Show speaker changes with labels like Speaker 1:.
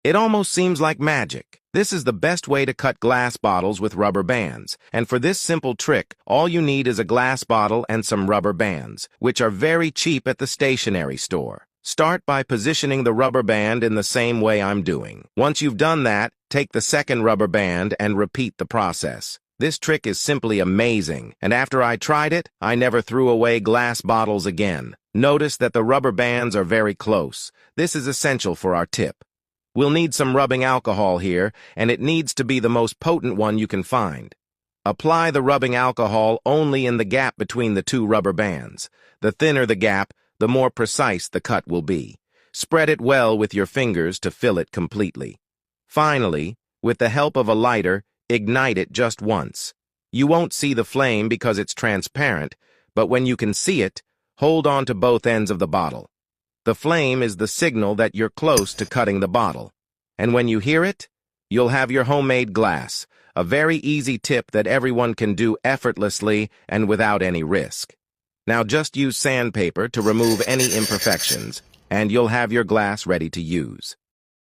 Speaker 1: It almost seems like magic. This is the best way to cut glass bottles with rubber bands, and for this simple trick, all you need is a glass bottle and some rubber bands, which are very cheap at the stationery store. Start by positioning the rubber band in the same way I'm doing. Once you've done that, take the second rubber band and repeat the process. This trick is simply amazing, and after I tried it, I never threw away glass bottles again. Notice that the rubber bands are very close. This is essential for our tip. We'll need some rubbing alcohol here, and it needs to be the most potent one you can find. Apply the rubbing alcohol only in the gap between the two rubber bands. The thinner the gap, the more precise the cut will be. Spread it well with your fingers to fill it completely. Finally, with the help of a lighter, ignite it just once. You won't see the flame because it's transparent, but when you can see it, hold on to both ends of the bottle. The flame is the signal that you're close to cutting the bottle. And when you hear it, you'll have your homemade glass, a very easy tip that everyone can do effortlessly and without any risk. Now just use sandpaper to remove any imperfections, and you'll have your glass ready to use.